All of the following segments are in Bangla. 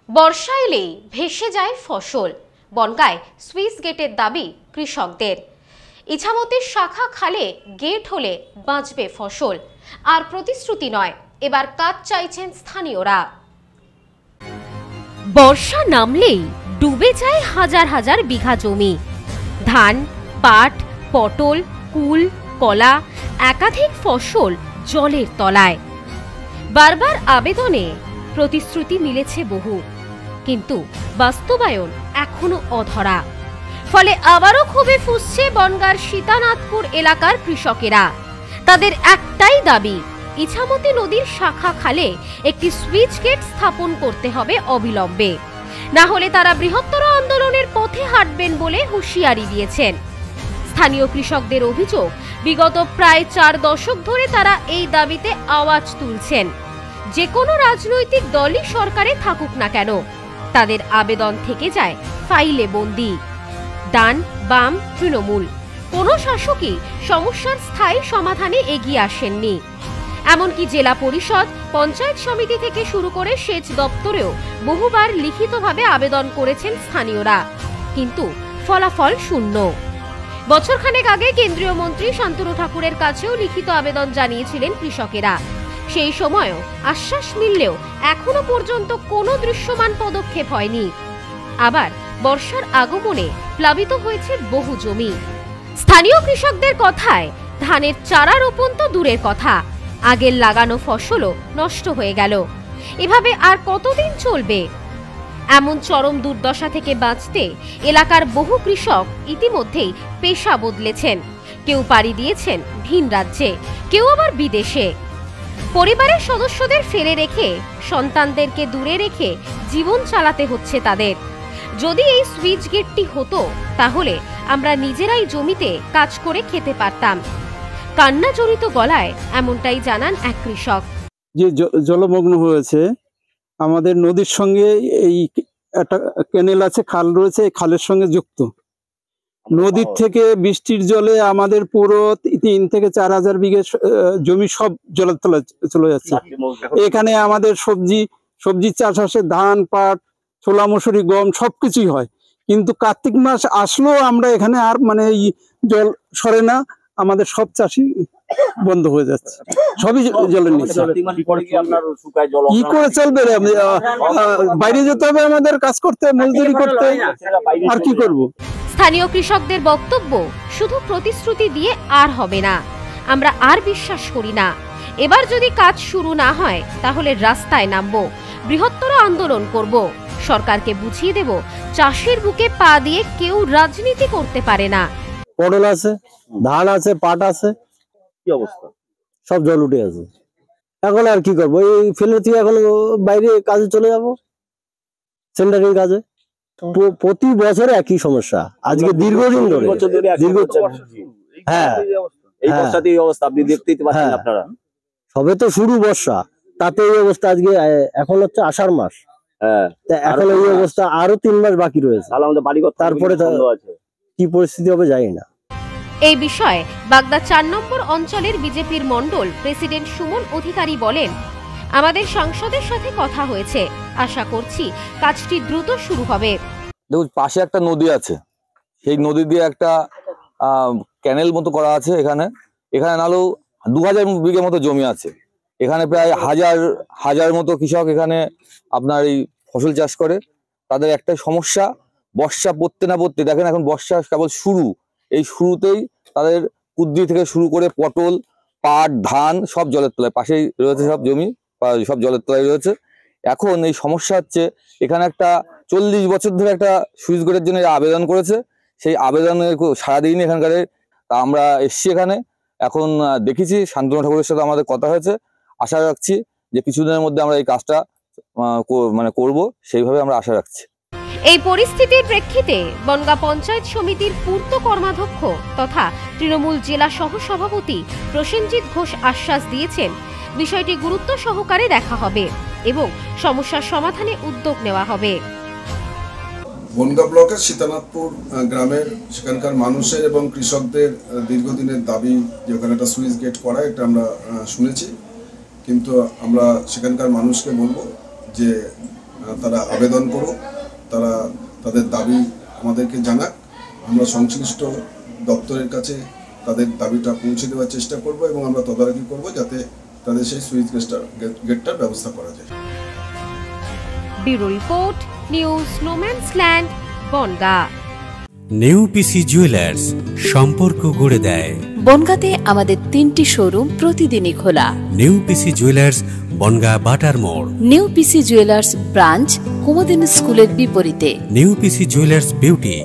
বর্ষা এলেই ভেসে যায় ফসল। বনগাঁয় সুইচ গেটের দাবি কৃষকদের। ইছামতির শাখা খালে গেট হলে বাঁচবে ফসল। আর প্রতিশ্রুতি নয়, এবার কাজ চাইছেন স্থানীয়রা। বর্ষা নামলেই ডুবে যায় হাজার হাজার বিঘা জমি। ধান, পাট, পটল, কুল, কলা, একাধিক ফসল জলের তলায়। বারবার আবেদনে প্রতিশ্রুতি মিলেছে বহু, কিন্তু বাস্তবায়ন এখনো অধরা। ফলে আবারও ক্ষোভে ফুঁসছে বনগাঁর সীতানাথপুর এলাকার কৃষকেরা। তাদের একটাই দাবি, ইছামতি নদীর শাখা খালে একটি সুইচ গেট স্থাপন করতে হবে অবিলম্বে, না হলে তারা বৃহত্তর আন্দোলনের পথে হাঁটবেন বলে হুঁশিয়ারি দিয়েছেন। স্থানীয় কৃষকদের অভিযোগ, বিগত প্রায় 4 দশক ধরে তারা এই দাবিতে আওয়াজ তুলছেন। যে কোনো রাজনৈতিক দলই সরকারে থাকুক না কেন, তাদের আবেদন থেকে যায় ফাইলে বন্দী। ডান, বাম, তৃণমূল কোনো শাসকই সমস্যার স্থায়ী সমাধানে এগিয়ে আসেননি। এমনকি জেলা পরিষদ, পঞ্চায়েত সমিতি থেকে শুরু করে সেচ দপ্তরেও বহুবার লিখিতভাবে আবেদন করেছেন স্থানীয়রা, কিন্তু ফলাফল শূন্য। বছরখানেক আগে কেন্দ্রীয় মন্ত্রী শান্তনু ঠাকুরের কাছেও লিখিত আবেদন জানিয়েছিলেন কৃষকেরা। সেই সময়ও আশ্বাস মিললেও এখনো পর্যন্ত কোনো দৃশ্যমান পদক্ষেপ হয়নি। আবার বর্ষার আগমনে প্লাবিত হয়েছে বহু জমি। স্থানীয় কৃষকদের কথায়, ধানের চারা রোপণ তো দূরের কথা, আগের লাগানো ফসলও নষ্ট হয়ে গেল। এভাবে আর কতদিন চলবে? এমন চরম দুর্দশা থেকে বাঁচতে এলাকার বহু কৃষক ইতিমধ্যেই পেশা বদলেছেন। কেউ পাড়ি দিয়েছেন ভিন রাজ্যে, কেউ আবার বিদেশে। পরিবারের সদস্যদের ফেলে রেখে, সন্তানদেরকে দূরে রেখে জীবন চালাতে হচ্ছে তাদের। যদি এই সুইচ গেটটি হতো, তাহলে আমরা নিজেরাই জমিতে কাজ করে খেতে পারতাম। কান্না জড়িত গলায় এমনটাই জানান এক কৃষক। যে জলমগ্ন হয়েছে, আমাদের নদীর সঙ্গে এই একটা ক্যানেল আছে, খাল রয়েছে, এই খালের সঙ্গে যুক্ত। নদীর থেকে বৃষ্টির জলে আমাদের পুরো 3 থেকে 4 হাজার বিঘে জমি সব জলের তলায় চলে যাচ্ছে। এখানে আমাদের সবজি চাষ আসে, ধান, পাট, ছোলা, মসুরি, গম সবকিছুই হয়, কিন্তু কার্তিক মাস আসলেও আমরা এখানে আর এই জল সরে না। আমাদের সব চাষই বন্ধ হয়ে যাচ্ছে, সবই জলের নিচে। কি করে চলবে? বাইরে যেতে হবে আমাদের কাজ করতে, মজদুরি করতে, আর কি করব? স্থানীয় কৃষকদের বক্তব্য, শুধু প্রতিশ্রুতি দিয়ে আর হবে না। আমরা আর বিশ্বাস করি না। এবার যদি কাজ শুরু না হয়, তাহলে রাস্তায় নামবো, বৃহত্তর আন্দোলন করব। সরকারকে বুঝিয়ে দেব, চাষের বুকে পা দিয়ে কেউ রাজনীতি করতে পারে না। পটল আছে, ধান আছে, পাট আছে, কি অবস্থা? সব জল উঠে আছে। এখন আর কি করবো? এই ফেলে থেকে এখন বাইরে কাজে চলে যাব, সেন্টারিং কাজে। প্রতি বছরে একই সমস্যা, আজকে দীর্ঘদিন ধরে। হ্যাঁ, এই বর্ষাতে এই অবস্থা আপনি দেখতেই পাচ্ছেন আপনারা। সবে তো শুরু বর্ষা, তাতে এই অবস্থা। আজকে এখন হচ্ছে আষাঢ় মাস, এখন এই অবস্থা, আরো 3 মাস বাকি রয়েছে। তারপরে কি পরিস্থিতি হবে জানি না। এই বিষয়ে বাগদা 4 নম্বর অঞ্চলের বিজেপির মণ্ডল প্রেসিডেন্ট সুমন অধিকারী বলেন, আমাদের সাংসদের সাথে কথা হয়েছে, আশা করছি কাজটি দ্রুত শুরু হবে। দেখুন, পাশে একটা নদী আছে, সেই নদী দিয়ে একটা ক্যানেল মতো করা আছে। এখানে নাহলেও 2000 বিঘে মতো জমি আছে। এখানে প্রায় হাজার মতো কৃষক এখানে আপনার এই ফসল চাষ করে। তাদের একটাই সমস্যা, বর্ষা পড়তে না পড়তে, দেখেন এখন বর্ষা কেবল শুরু, এই শুরুতেই তাদের কুদ্রি থেকে শুরু করে পটল, পাট, ধান সব জলের তলায়। পাশেই রয়েছে সব জমি, সব জলের তলায় রয়েছে। এখন এই সমস্যা হচ্ছে, এখানে একটা 40 বছর ধরে একটা সুইচ গেটের জন্য আবেদন করেছে। সেই আবেদনের সারাদিন এখানকার আমরা এসছি এখানে। এখন দেখেছি, শান্তনু ঠাকুরের সাথে আমাদের কথা হয়েছে। আশা রাখছি যে কিছুদিনের মধ্যে আমরা এই কাজটা করব, সেইভাবে আমরা আশা রাখছি। এই পরিস্থিতির প্রেক্ষিতে বনগাঁ পঞ্চায়েত সমিতির পূর্ত কর্মাধ্যক্ষ তথা তৃণমূল জেলা সহ সভাপতি প্রসেনজিৎ ঘোষ আশ্বাস দিয়েছেন, বিষয়টি গুরুত্ব সহকারে দেখা হবে এবং সমস্যার সমাধানে উদ্যোগ নেওয়া হবে। বনগাঁ ব্লকের সীতানাথপুর গ্রামের সেখানকার মানুষের এবং কৃষকদের দীর্ঘদিনের দাবি যে ওখানে একটা সুইচ গেট করা, এটা আমরা শুনেছি। কিন্তু আমরা সেখানকার মানুষকে বলবো যে তারা আবেদন করুক, তারা তাদের দাবি আমাদেরকে জানাক, আমরা সংশ্লিষ্ট দপ্তরের কাছে তাদের দাবিটা পৌঁছে দেওয়ার চেষ্টা করব এবং আমরা তদারকি করব যাতে তাদের সেই সুইচ গেটটার ব্যবস্থা করা যায়। ব্যুরো রিপোর্ট, নিউজ স্নোম্যান্সল্যান্ড, বনগাঁ। নেউপিসি জুয়েলার্স, সম্পর্ক গড়ে দেয়। বনগাঁতে আমাদের 3টি শোরুম প্রতিদিনই খোলা। নেউপিসি জুয়েলার্স, বনগাঁ বাটার মোড়। নেউপিসি জুয়েলার্স ব্রাঞ্চ, কুমদিন স্কুলের বিপরীতে। নেউপিসি জুয়েলার্স বিউটি,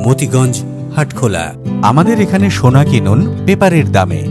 মতিগঞ্জ, হাটখোলা। আমাদের এখানে সোনা কিনুন পেপারের দামে।